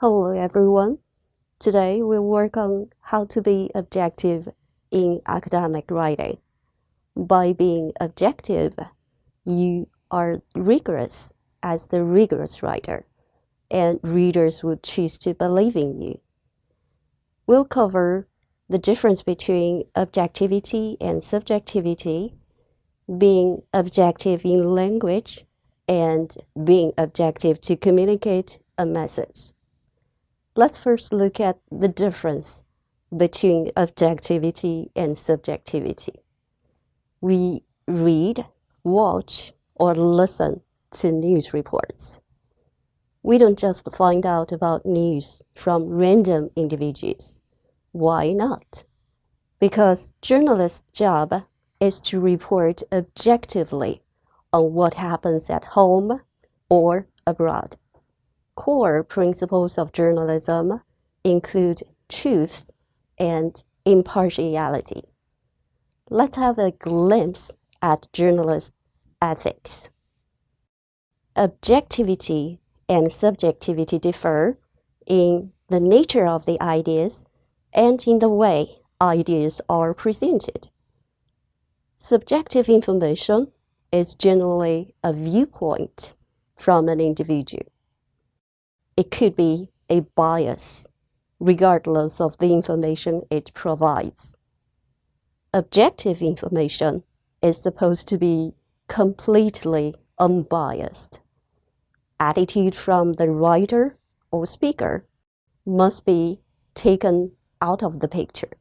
Hello everyone. Today we'll work on how to be objective in academic writing. By being objective, you are rigorous as the rigorous writer, and readers would choose to believe in you. We'll cover the difference between objectivity and subjectivity, being objective in language, and being objective to communicate a message. Let's first look at the difference between objectivity and subjectivity. We read, watch, or listen to news reports. We don't just find out about news from random individuals. Why not? Because journalists' job is to report objectively on what happens at home or abroad. Core principles of journalism include truth and impartiality. Let's have a glimpse at journalist ethics. Objectivity and subjectivity differ in the nature of the ideas and in the way ideas are presented. Subjective information is generally a viewpoint from an individual. It could be a bias, regardless of the information it provides. Objective information is supposed to be completely unbiased. Attitude from the writer or speaker must be taken out of the picture.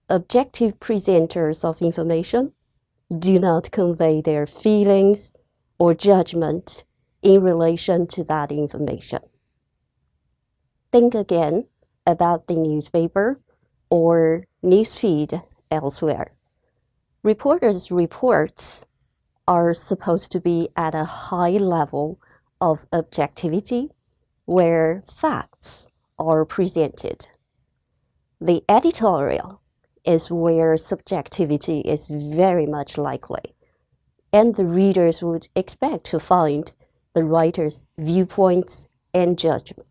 Objective presenters of information do not convey their feelings or judgment in relation to that information. Think again about the newspaper or newsfeed elsewhere. Reporters' reports are supposed to be at a high level of objectivity where facts are presented. The editorial is where subjectivity is very much likely, and the readers would expect to find the writer's viewpoints and judgment.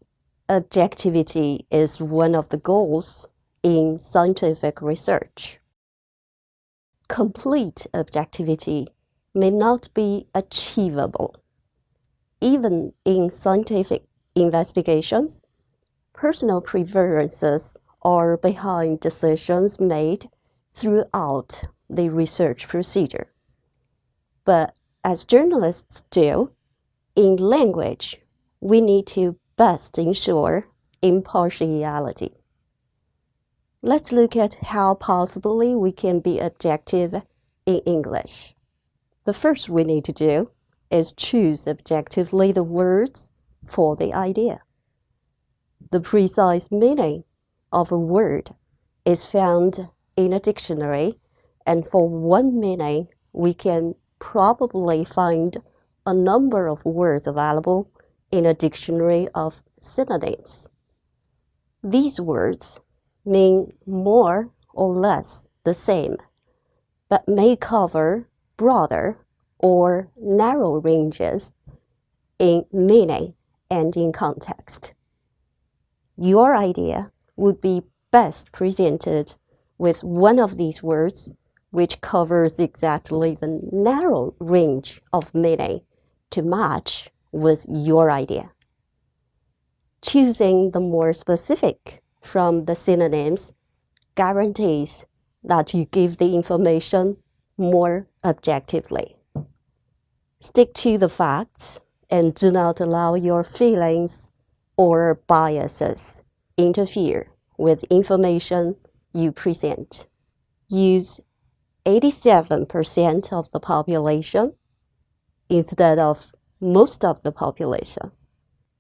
Objectivity is one of the goals in scientific research. Complete objectivity may not be achievable. Even in scientific investigations, personal preferences are behind decisions made throughout the research procedure. But as journalists do, in language, we need to best ensure impartiality. Let's look at how possibly we can be objective in English. The first we need to do is choose objectively the words for the idea. The precise meaning of a word is found in a dictionary, and for one meaning, we can probably find a number of words available in a dictionary of synonyms. These words mean more or less the same, but may cover broader or narrow ranges in meaning and in context. Your idea would be best presented with one of these words, which covers exactly the narrow range of meaning to match with your idea. Choosing the more specific from the synonyms guarantees that you give the information more objectively. Stick to the facts and do not allow your feelings or biases interfere with information you present. Use 87% of the population instead of most of the population.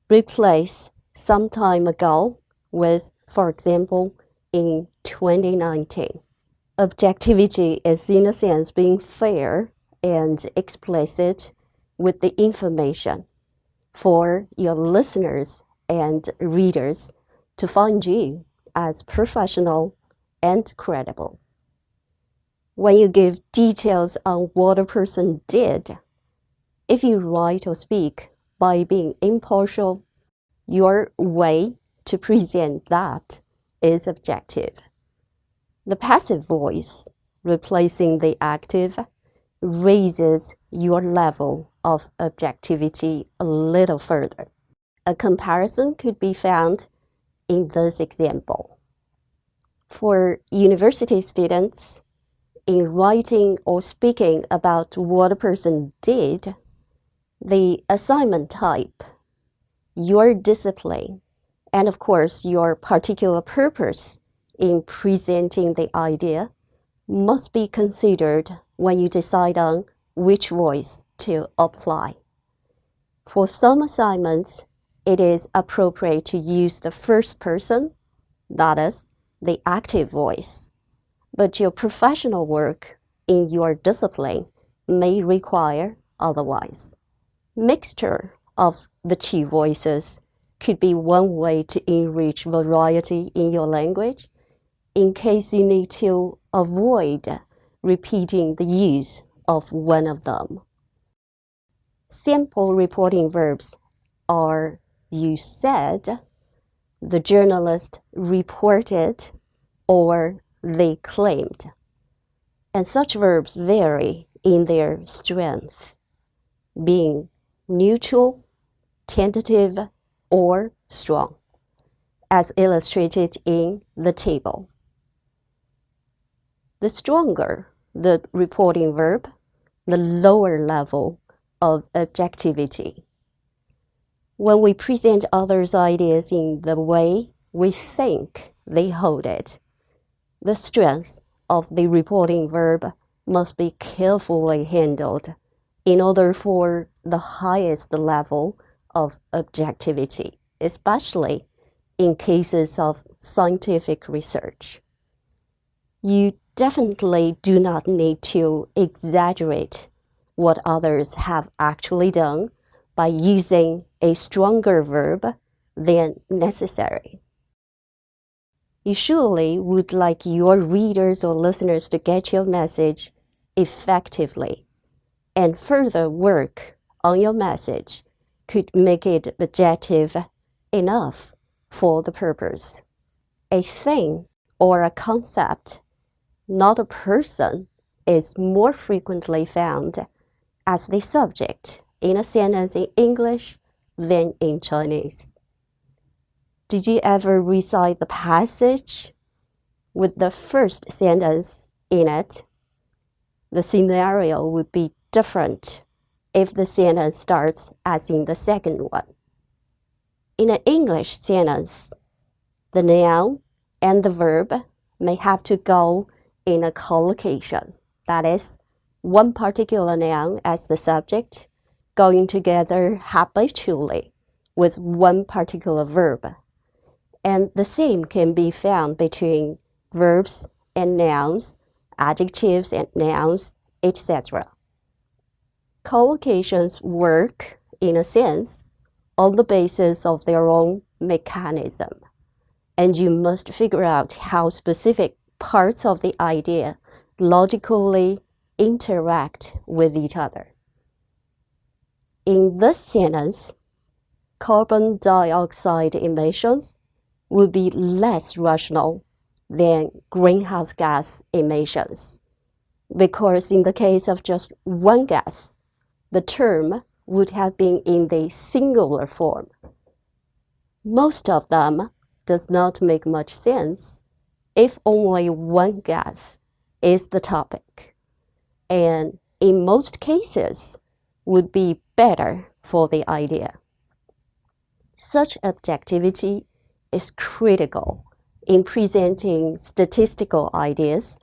Replace some time ago with, for example, in 2019. Objectivity is in a sense being fair and explicit with the information for your listeners and readers to find you as professional and credible. When you give details on what a person did, if you write or speak by being impartial, your way to present that is objective. The passive voice, replacing the active, raises your level of objectivity a little further. A comparison could be found in this example. For university students, in writing or speaking about what a person did, the assignment type, your discipline, and of course your particular purpose in presenting the idea must be considered when you decide on which voice to apply. For some assignments, it is appropriate to use the first person, that is, the active voice. But your professional work in your discipline may require otherwise. Mixture of the two voices could be one way to enrich variety in your language in case you need to avoid repeating the use of one of them. Simple reporting verbs are you said, the journalist reported, or they claimed. And such verbs vary in their strength, being neutral, tentative, or strong, as illustrated in the table. The stronger the reporting verb, the lower level of objectivity. When we present others' ideas in the way we think they hold it, the strength of the reporting verb must be carefully handled in order for the highest level of objectivity, especially in cases of scientific research. You definitely do not need to exaggerate what others have actually done by using a stronger verb than necessary. You surely would like your readers or listeners to get your message effectively, and further work on your message could make it objective enough for the purpose. A thing or a concept, not a person, is more frequently found as the subject in a sentence in English than in Chinese. Did you ever recite the passage with the first sentence in it? The scenario would be different if the sentence starts as in the second one. In an English sentence, the noun and the verb may have to go in a collocation, that is, one particular noun as the subject going together habitually with one particular verb. And the same can be found between verbs and nouns, adjectives and nouns, etc. Collocations work, in a sense, on the basis of their own mechanism, and you must figure out how specific parts of the idea logically interact with each other. In this sentence, carbon dioxide emissions would be less rational than greenhouse gas emissions, because in the case of just one gas, the term would have been in the singular form. Most of them does not make much sense if only one gas is the topic, and in most cases would be better for the idea. Such objectivity is critical in presenting statistical ideas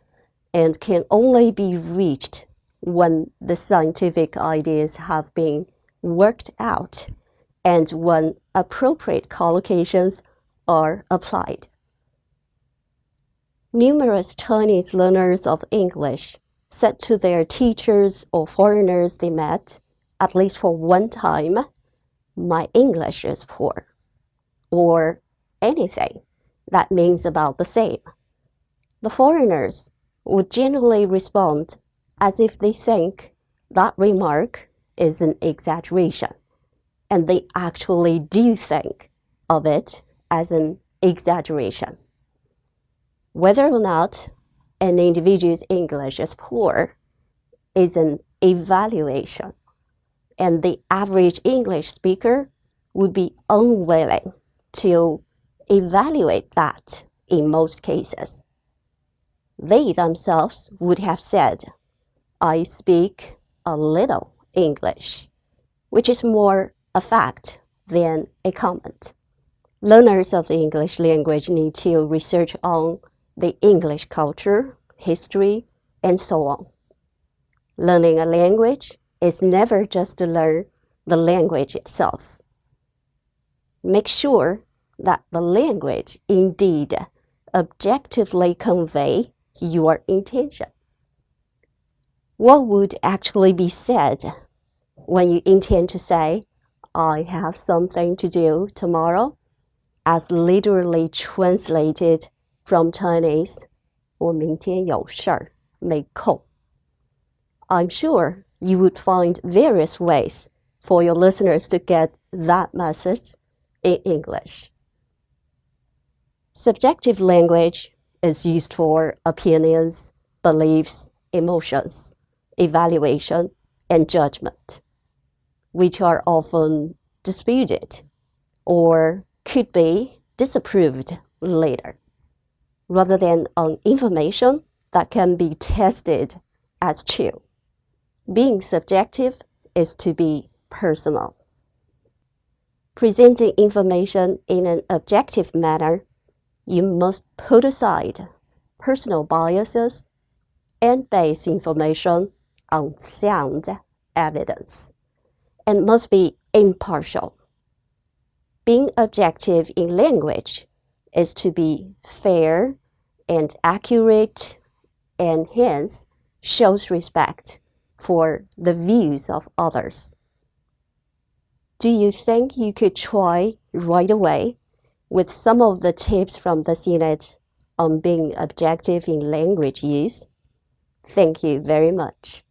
and can only be reached when the scientific ideas have been worked out and when appropriate collocations are applied. Numerous Chinese learners of English said to their teachers or foreigners they met, at least for one time, "My English is poor," or anything that means about the same. The foreigners would generally respond as if they think that remark is an exaggeration, and they actually do think of it as an exaggeration. Whether or not an individual's English is poor is an evaluation, and the average English speaker would be unwilling to evaluate that in most cases. They themselves would have said, "I speak a little English," which is more a fact than a comment. Learners of the English language need to research on the English culture, history, and so on. Learning a language is never just to learn the language itself. Make sure that the language indeed objectively convey your intention. What would actually be said when you intend to say, "I have something to do tomorrow," as literally translated from Chinese, 我明天有事儿，没空. I'm sure you would find various ways for your listeners to get that message in English. Subjective language is used for opinions, beliefs, emotions, evaluation, and judgment, which are often disputed or could be disapproved later, rather than on information that can be tested as true. Being subjective is to be personal. Presenting information in an objective manner, you must put aside personal biases and base information on sound evidence, and must be impartial. Being objective in language is to be fair and accurate, and hence shows respect for the views of others. Do you think you could try right away with some of the tips from this unit on being objective in language use? Thank you very much.